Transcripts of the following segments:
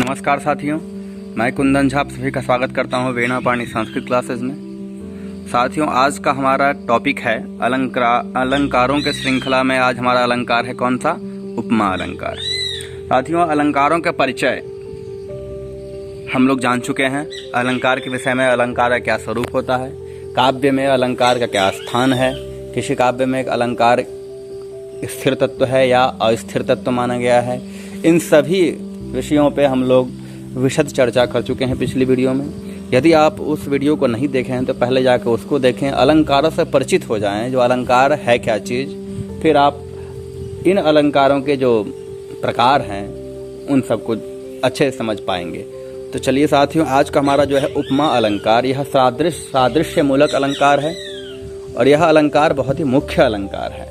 नमस्कार साथियों, मैं कुंदन झा आप सभी का स्वागत करता हूं वीणा पाणी संस्कृत क्लासेस में। साथियों, आज का हमारा टॉपिक है अलंकारों के श्रृंखला में आज हमारा अलंकार है कौन सा? उपमा अलंकार। साथियों, अलंकारों का परिचय हम लोग जान चुके हैं। अलंकार के विषय में अलंकार का क्या स्वरूप होता है, काव्य में अलंकार का क्या स्थान है, किसी काव्य में एक अलंकार स्थिर तत्व है या अस्थिर तत्व माना गया है। इन सभी विषयों पे हम लोग विशद चर्चा कर चुके हैं पिछली वीडियो में। यदि आप उस वीडियो को नहीं देखे हैं तो पहले जाकर उसको देखें, अलंकारों से परिचित हो जाएं, जो अलंकार है क्या चीज़, फिर आप इन अलंकारों के जो प्रकार हैं उन सबको अच्छे से समझ पाएंगे। तो चलिए साथियों, आज का हमारा जो है उपमा अलंकार, यह सादृश्य मूलक अलंकार है और यह अलंकार बहुत ही मुख्य अलंकार है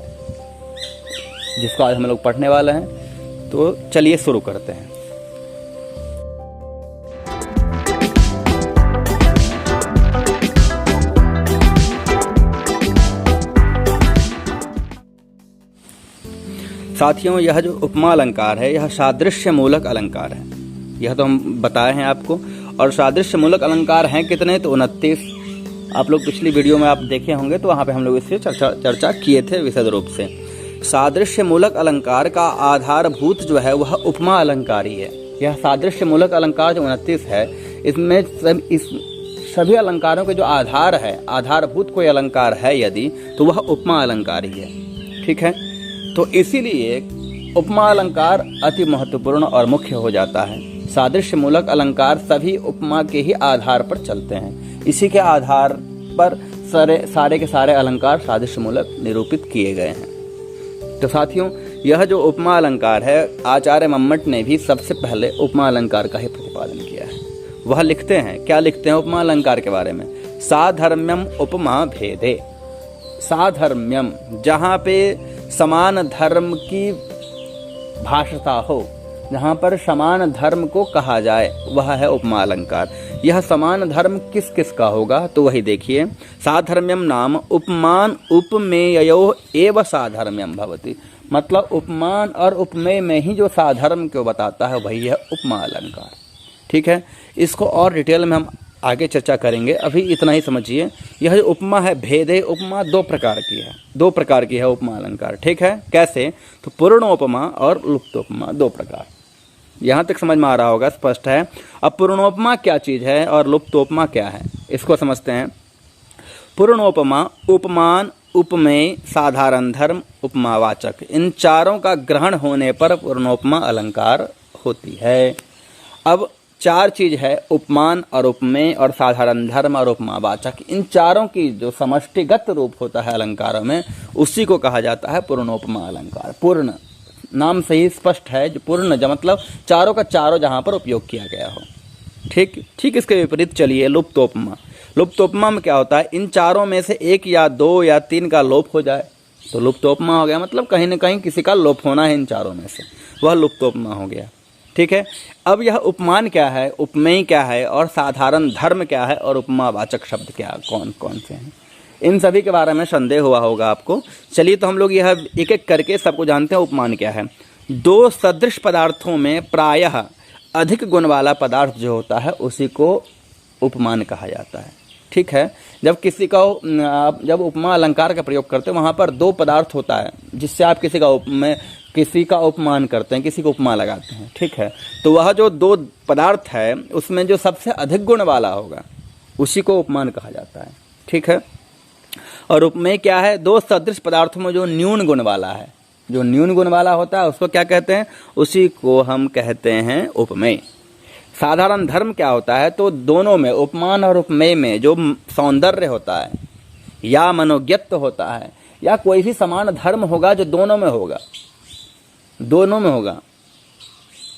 जिसको आज हम लोग पढ़ने वाले हैं। तो चलिए शुरू करते हैं। साथियों, यह जो उपमा अलंकार है यह सादृश्य मूलक अलंकार है, यह तो हम बताए हैं आपको। और सादृश्य मूलक अलंकार हैं कितने? तो 29। आप लोग पिछली वीडियो में आप देखे होंगे तो वहाँ पे हम लोग इससे चर्चा किए थे विशद रूप से। सादृश्य मूलक अलंकार का आधारभूत जो है वह उपमा अलंकार ही है। यह सादृश्य मूलक अलंकार जो 29 है, इसमें इस सभी अलंकारों के जो आधार है, आधारभूत कोई अलंकार है यदि, तो वह उपमा अलंकार ही है। ठीक है, तो इसीलिए उपमा अलंकार अति महत्वपूर्ण और मुख्य हो जाता है। सादृश्य मूलक अलंकार सभी उपमा के ही आधार पर चलते हैं। इसी के आधार पर सारे के सारे अलंकार सादृश्य मूलक निरूपित किए गए हैं। तो साथियों, यह जो उपमा अलंकार है, आचार्य मम्मट ने भी सबसे पहले उपमा अलंकार का ही प्रतिपादन किया है। वह लिखते हैं, क्या लिखते हैं उपमा अलंकार के बारे में? साधर्म्यम उपमा भेदे। साधर्म्यम, जहाँ पे समान धर्म की भाषा हो, जहाँ पर समान धर्म को कहा जाए, वह है उपमा अलंकार। यह समान धर्म किस किस का होगा? तो वही देखिए, साधर्म्यम नाम उपमान उपमेयो एव साधर्म्यम भवति। मतलब उपमान और उपमेय में ही जो साधर्म को बताता है वही है उपमा अलंकार। ठीक है, इसको और डिटेल में हम आगे चर्चा करेंगे, अभी इतना ही समझिए। यह जो उपमा है भेदे, उपमा दो प्रकार की है उपमा अलंकार। ठीक है, कैसे? तो पूर्णोपमा और लुप्तोपमा, दो प्रकार। यहाँ तक समझ में आ रहा होगा, स्पष्ट है। अब पूर्णोपमा क्या चीज़ है और लुप्तोपमा क्या है, इसको समझते हैं। पूर्णोपमा उपमान, उपमेय, साधारण धर्म, उपमावाचक, इन चारों का ग्रहण होने पर पूर्णोपमा अलंकार होती है। अब चार चीज है, उपमान और उपमेय और साधारण धर्म और उपमावाचक। इन चारों की जो समष्टिगत रूप होता है अलंकारों में, उसी को कहा जाता है पूर्णोपमा अलंकार। पूर्ण नाम से ही स्पष्ट है, जो पूर्ण जो मतलब चारों का चारों जहाँ पर उपयोग किया गया हो। ठीक इसके विपरीत चलिए लुप्तोपमा। लुप्तोपमा में क्या होता है? इन चारों में से एक या दो या तीन का लोप हो जाए तो लुप्तोपमा हो गया। मतलब कहीं न कहीं किसी का लोप होना है इन चारों में से, वह लुप्तोपमा हो गया। ठीक है, अब यह उपमान क्या है, उपमेय क्या है और साधारण धर्म क्या है और उपमावाचक शब्द क्या, कौन कौन से हैं, इन सभी के बारे में संदेह हुआ होगा आपको। चलिए तो हम लोग यह एक एक करके सबको जानते हैं। उपमान क्या है? दो सदृश पदार्थों में प्रायः अधिक गुण वाला पदार्थ जो होता है उसी को उपमान कहा जाता है। ठीक है, जब उपमा अलंकार का प्रयोग करते हैं वहाँ पर दो पदार्थ होता है जिससे आप किसी का उपमान करते हैं, किसी को उपमा लगाते हैं। ठीक है, तो वह जो दो पदार्थ है उसमें जो सबसे अधिक गुण वाला होगा उसी को उपमान कहा जाता है। ठीक है, और उपमेय क्या है? दो सदृश पदार्थों में जो न्यून गुण वाला है, जो न्यून गुण वाला होता है उसको क्या कहते हैं? उसी को हम कहते हैं उपमेय। साधारण धर्म क्या होता है? तो दोनों में, उपमान और उपमेय में, जो सौंदर्य होता है या मनोज्ञत्व होता है या कोई भी समान धर्म होगा जो दोनों में होगा,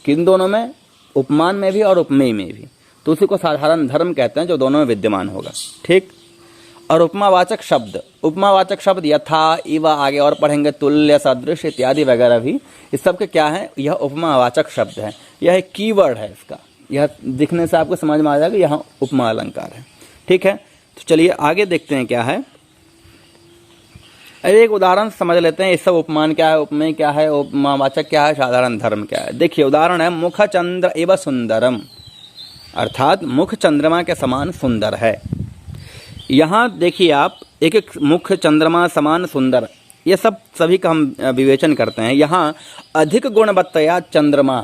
किन दोनों में? उपमान में भी और उपमेय में भी, तो उसी को साधारण धर्म कहते हैं जो दोनों में विद्यमान होगा। ठीक, और उपमावाचक शब्द यथा, इव, आगे और पढ़ेंगे, तुल्य, सदृश इत्यादि वगैरह भी, इस सब के क्या है? यह उपमावाचक शब्द है। यह एक कीवर्ड है इसका, यह दिखने से आपको समझ में आ जाएगा यहाँ उपमा अलंकार है। ठीक है, तो चलिए आगे देखते हैं क्या है। अरे एक उदाहरण समझ लेते हैं। इस सब उपमान क्या है, उपमेय क्या है, उपमावाचक क्या है, साधारण धर्म क्या है। देखिए उदाहरण है मुख चंद्र एवं सुंदरम, अर्थात मुख चंद्रमा के समान सुंदर है। यहाँ देखिए आप, एक एक मुख चंद्रमा समान सुंदर, ये सब सभी का हम विवेचन करते हैं। यहाँ अधिक गुणवत्तया चंद्रमा,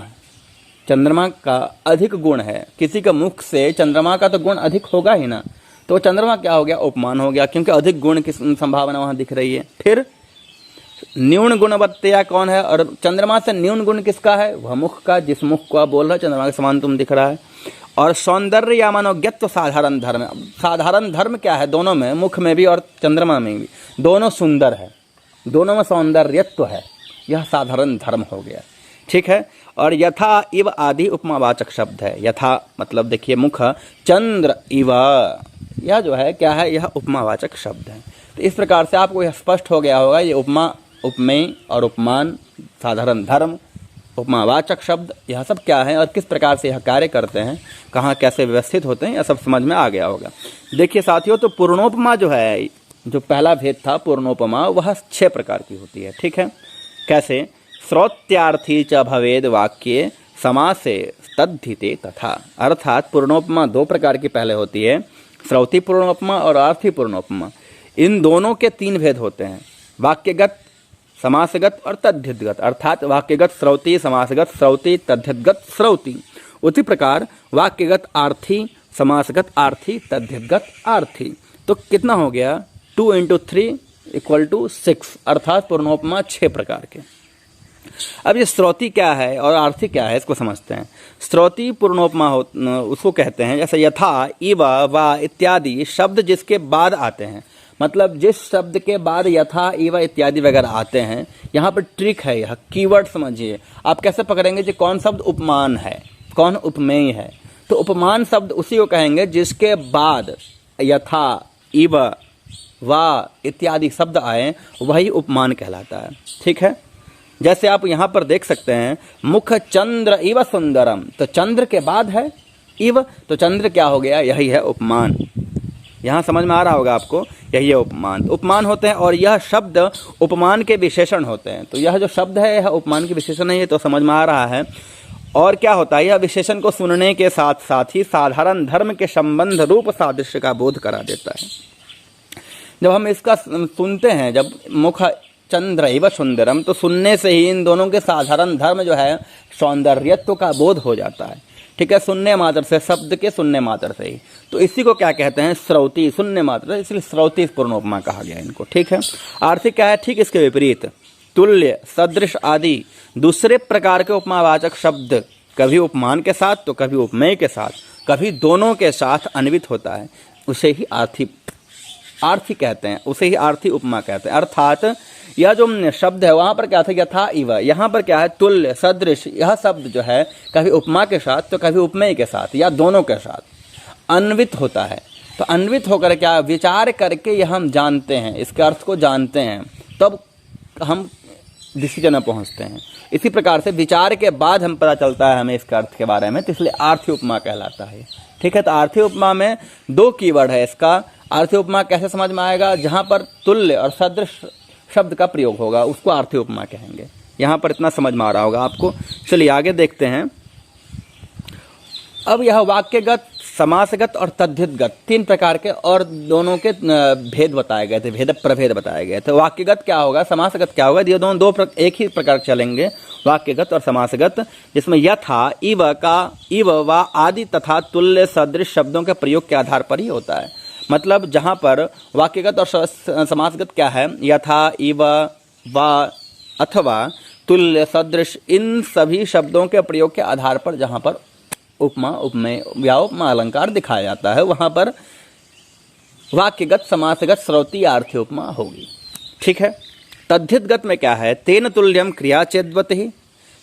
चंद्रमा का अधिक गुण है। किसी का मुख से चंद्रमा का तो गुण अधिक होगा ही ना, तो चंद्रमा क्या हो गया, उपमान हो गया, क्योंकि अधिक गुण की संभावना वहाँ दिख रही है। फिर न्यून गुणवत्तया कौन है, और चंद्रमा से न्यून गुण किसका है, वह मुख का, जिस मुख को आप बोल रहे हो चंद्रमा के समान तुम दिख रहा है। और सौंदर्य या मनोज्ञत्व साधारण धर्म, साधारण धर्म क्या है, दोनों में, मुख में भी और चंद्रमा में भी, दोनों सुंदर है, दोनों में सौंदर्यत्व है, यह साधारण धर्म हो गया। ठीक है। और यथा इव आदि उपमावाचक शब्द है। यथा मतलब देखिए मुख चंद्र इव, यह जो है क्या है, यह उपमावाचक शब्द है। तो इस प्रकार से आपको यह स्पष्ट हो गया होगा, ये उपमा, उपमेय और उपमान, साधारण धर्म, उपमावाचक शब्द, यह सब क्या है और किस प्रकार से यह कार्य करते हैं, कहाँ कैसे व्यवस्थित होते हैं, यह सब समझ में आ गया होगा। देखिए साथियों, तो पूर्णोपमा जो है, जो पहला भेद था पूर्णोपमा, वह 6 प्रकार की होती है। ठीक है। कैसे, श्रोत्यार्थी च भवेद वाक्ये समासे तद्धिते तथा, अर्थात पूर्णोपमा 2 प्रकार की पहले होती है, श्रौती पूर्णोपमा और अर्थी पूर्णोपमा। इन दोनों के 3 भेद होते हैं, वाक्यगत, समासगत और तद्धितगत, अर्थात वाक्यगत श्रौती, समासगत श्रौती, तद्धितगत श्रौती। उसी प्रकार वाक्यगत आर्थी, समासगत आर्थी, तद्धितगत आर्थी। तो कितना हो गया, 2 × 3 = 6, अर्थात पूर्णोपमा 6 प्रकार के। अब ये श्रौती क्या है और आर्थी क्या है, इसको समझते हैं। श्रौती पूर्णोपमा उसको कहते हैं, जैसे यथा, इव, वा इत्यादि शब्द जिसके बाद आते हैं, मतलब जिस शब्द के बाद यथा, इव इत्यादि वगैरह आते हैं। यहाँ पर ट्रिक है, यह कीवर्ड समझिए। आप कैसे पकड़ेंगे कि कौन शब्द उपमान है, कौन उपमेय है। तो उपमान शब्द उसी को कहेंगे जिसके बाद यथा, इव, वा इत्यादि शब्द आए, वही उपमान कहलाता है। ठीक है। जैसे आप यहाँ पर देख सकते हैं, मुख चंद्र इव सुंदरम, तो चंद्र के बाद है इव, तो चंद्र क्या हो गया, यही है उपमान। यहाँ समझ में आ रहा होगा आपको, यही है उपमान। उपमान होते हैं और यह शब्द उपमान के विशेषण होते हैं। तो यह जो शब्द है यह उपमान के विशेषण है, ये तो समझ में आ रहा है। और क्या होता है, यह विशेषण को सुनने के साथ साथ ही साधारण धर्म के संबंध रूप सादृश्य का बोध करा देता है। जब हम इसका सुनते हैं, जब मुख चंद्र एवं सुंदरम, तो सुनने से ही इन दोनों के साधारण धर्म जो है, सौंदर्यत्व का बोध हो जाता है। ठीक है। सुनने मात्र से, शब्द के सुनने मात्र से ही, तो इसी को क्या कहते हैं, श्रौती, सुनने मात्र, इसलिए श्रौती पूर्णोपमा कहा गया इनको। ठीक है। आर्थिक क्या है, ठीक इसके विपरीत, तुल्य, सदृश आदि दूसरे प्रकार के उपमावाचक शब्द कभी उपमान के साथ तो कभी उपमेय के साथ, कभी दोनों के साथ अन्वित होता है, उसे ही आर्थी कहते हैं, उसे ही आर्थी उपमा कहते हैं। अर्थात यह जो शब्द है वहाँ पर क्या था, यथा इव, यहाँ पर क्या है, तुल्य, सदृश, यह शब्द जो है कभी उपमा के साथ तो कभी उपमेय के साथ या दोनों के साथ अन्वित होता है। तो अन्वित होकर क्या, विचार करके यह हम जानते हैं, इसके अर्थ को जानते हैं, तब हम डिसीजन में पहुँचते हैं। इसी प्रकार से विचार के बाद हम पता चलता है हमें इसके अर्थ के बारे में, तो इसलिए आर्थी उपमा कहलाता है। ठीक है। तो आर्थी उपमा में 2 कीवर्ड है इसका। आर्थी उपमा कैसे समझ में आएगा, जहाँ पर तुल्य और सदृश शब्द का प्रयोग होगा उसको आर्थी उपमा कहेंगे। यहाँ पर इतना समझ में आ रहा होगा आपको। चलिए आगे देखते हैं। अब यह वाक्यगत, समासगत और तद्धितगत 3 प्रकार के और दोनों के भेद बताए गए थे, भेद प्रभेद बताए गए थे। वाक्यगत क्या होगा, समासगत क्या होगा, ये दोनों 2 एक ही प्रकार चलेंगे, वाक्यगत और समासगत, जिसमें यथा, इव का इव, वा आदि तथा तुल्य, सदृश शब्दों के प्रयोग के आधार पर ही होता है। मतलब जहाँ पर वाक्यगत और समासगत क्या है, यथा, इव, वा अथवा तुल्य, सदृश, इन सभी शब्दों के प्रयोग के आधार पर जहाँ पर उपमा, उपमेय या उपमा अलंकार दिखाया जाता है, वहाँ पर वाक्यगत, समासगत, श्रौती, आर्थी उपमा होगी। ठीक है। तद्धितगत में क्या है, तेन तुल्यम क्रिया चेद्वति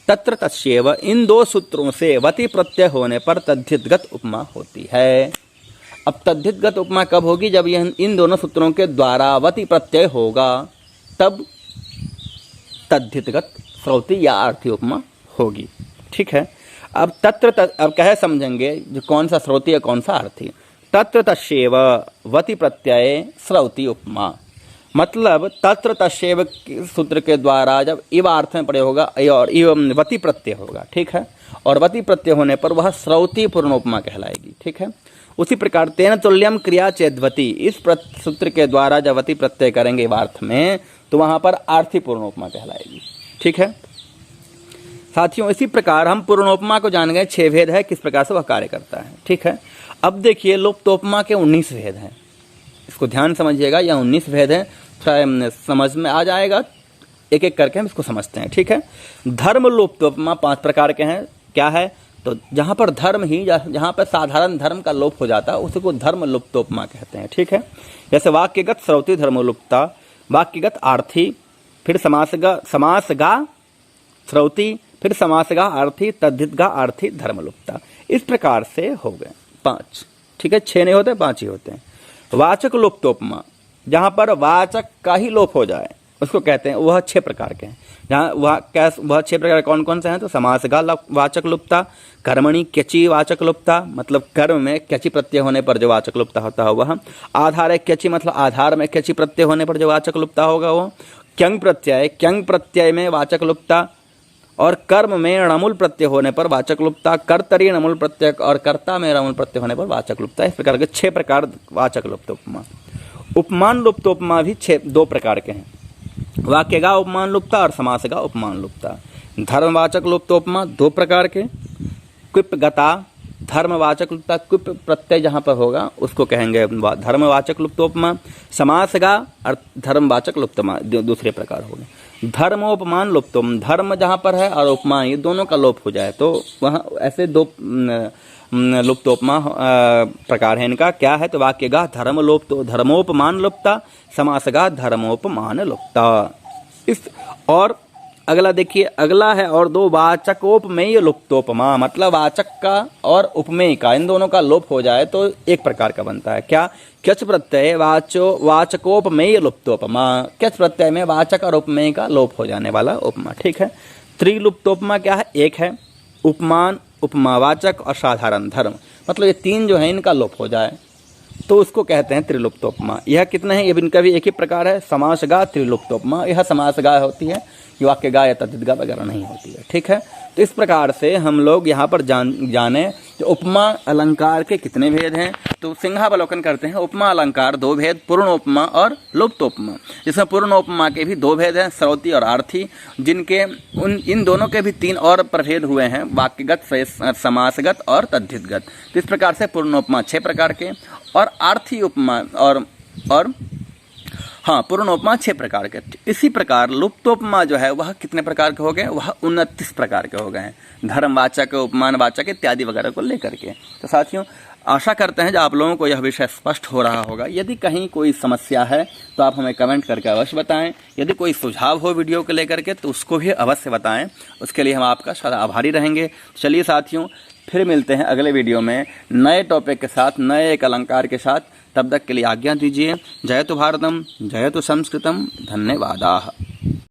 तत्र तस्यैव, इन 2 सूत्रों से वति प्रत्यय होने पर तद्धितगत उपमा होती है। अब तद्धितगत उपमा कब होगी, जब यह इन दोनों सूत्रों के द्वारा वति प्रत्यय होगा, तब तद्धितगत श्रौती या आर्थी उपमा होगी। ठीक है। अब अब कहे समझेंगे जो कौन सा श्रौती है कौन सा आर्थी। तत्र तस्यैव वति प्रत्यय श्रौती उपमा, मतलब तत्र तस्यैव सूत्र के द्वारा जब इव अर्थ में प्रयोग होगा और इव वति प्रत्यय होगा, ठीक है, और वति प्रत्यय होने पर वह श्रौती पूर्णोपमा कहलाएगी, ठीक है। उसी प्रकार तेन तुल्यम क्रिया चेद्वती, इस सूत्र के द्वारा जब वति प्रत्यय करेंगे इव अर्थ में तो वहां पर आर्थी पूर्णोपमा कहलाएगी, ठीक है। साथियों इसी प्रकार हम पूर्णोपमा को जान गए, 6 भेद है, किस प्रकार से वह कार्य करता है, ठीक है। अब देखिए लुप्तोपमा के 19 भेद हैं, इसको ध्यान समझिएगा, यह 19 भेद हैं, थोड़ा समझ में आ जाएगा, एक एक करके हम इसको समझते हैं, ठीक है। धर्म लुप्तोपमा 5 प्रकार के हैं, क्या है, तो जहाँ पर धर्म ही, जहाँ पर साधारण धर्म का लोप हो जाता है उसी को धर्म लुप्तोपमा कहते हैं, ठीक है। जैसे वाक्यगत श्रौती धर्म लुप्ता, वाक्यगत आर्थी, फिर समासगा श्रौती, फिर समासगा आर्थी, तद्धितगा आर्थी, धर्म लुप्ता। इस प्रकार से हो गए 5, ठीक है, 6 नहीं होते 5 ही होते हैं। वाचक लुप्तोपमा, जहाँ पर वाचक का ही लोप हो जाए उसको कहते हैं, वह 6 प्रकार के हैं। जहाँ वह 6 प्रकार कौन कौन से हैं, तो समासगा वाचक लुप्ता, कर्मणि क्यची वाचक लुप्ता, मतलब कर्म में क्यची प्रत्यय होने पर जो वाचक लुप्ता होता है वह, आधार क्यची मतलब आधार में क्यची प्रत्यय होने पर जो वाचक लुप्ता होगा वो, क्यंग प्रत्यय में वाचक लुप्ता, और कर्म में णमुल प्रत्यय होने पर वाचक लुप्ता, कर्तरी णमुल प्रत्यय और कर्ता में णमुल प्रत्यय होने पर वाचक लुप्ता। इस प्रकार के 6 प्रकार वाचक लुप्तोपमा। उपमान लुप्तोपमा भी 2 प्रकार के हैं, वाक्यगा उपमान लुप्ता और समासगा उपमान लुप्ता। धर्मवाचक लुप्तोपमा 2 प्रकार के, क्विप गता धर्मवाचक लुप्ता, क्विप प्रत्यय जहाँ पर होगा उसको कहेंगे धर्मवाचक लुप्तोपमा। समासगा और धर्मवाचक लुप्तोपमा दूसरे प्रकार हो गए। धर्मोपमान लुप्तोम, धर्म जहाँ पर है और उपमान ये दोनों का लोप हो जाए तो वहाँ ऐसे 2 लुप्तोपमा प्रकार है इनका, क्या है, तो वाक्यगा धर्मोपमान लुप्ता, समासगा धर्मोपमान लुप्ता। इस और अगला देखिए, अगला है और 2 वाचकोपमेय लुप्तोपमा, मतलब वाचक का और उपमेय का इन दोनों का लोप हो जाए तो एक प्रकार का बनता है, क्या, क्यच प्रत्यय वाचकोपमेय लुप्तोपमा, क्यच प्रत्यय में वाचक और उपमेय का लोप हो जाने वाला उपमा, ठीक है। त्रिलुप्तोपमा क्या है, एक है उपमान, उपमावाचक और साधारण धर्म, मतलब ये 3 जो है इनका लोप हो जाए तो उसको कहते हैं त्रिलुप्तोपमा। यह कितने हैं, ये इनका भी एक ही प्रकार है, समासगा त्रिलुप्तोपमा, यह समासगा होती है, वाक्यगा या तद्धितगा वगैरह नहीं होती है, ठीक है। तो इस प्रकार से हम लोग यहाँ पर जाने जो उपमा अलंकार के कितने भेद हैं, तो सिंहावलोकन करते हैं। उपमा अलंकार 2 भेद, पूर्णोपमा और लुप्तोपमा, जिसमें पूर्णोपमा के भी 2 भेद हैं, श्रौती और आर्थी, जिनके इन दोनों के भी 3 और प्रभेद हुए हैं, वाक्यगत, समासगत और तद्धितगत। तो इस प्रकार से पूर्णोपमा 6 प्रकार के और आर्थी उपमा और हाँ पूर्णोपमा 6 प्रकार के। इसी प्रकार लुप्तोपमा जो है वह कितने प्रकार के हो गए, वह 29 प्रकार के हो गए हैं, धर्मवाचक, उपमानवाचक इत्यादि वगैरह को लेकर के। तो साथियों आशा करते हैं कि आप लोगों को यह विषय स्पष्ट हो रहा होगा। यदि कहीं कोई समस्या है तो आप हमें कमेंट करके अवश्य बताएं। यदि कोई सुझाव हो वीडियो को लेकर के तो उसको भी अवश्य बताएं, उसके लिए हम आपका सदा आभारी रहेंगे। चलिए साथियों फिर मिलते हैं अगले वीडियो में नए टॉपिक के साथ, नए एक अलंकार के साथ। तब तक के लिए आज्ञा दीजिए। जयतु भारतम, जयतु संस्कृतम, धन्यवादाः।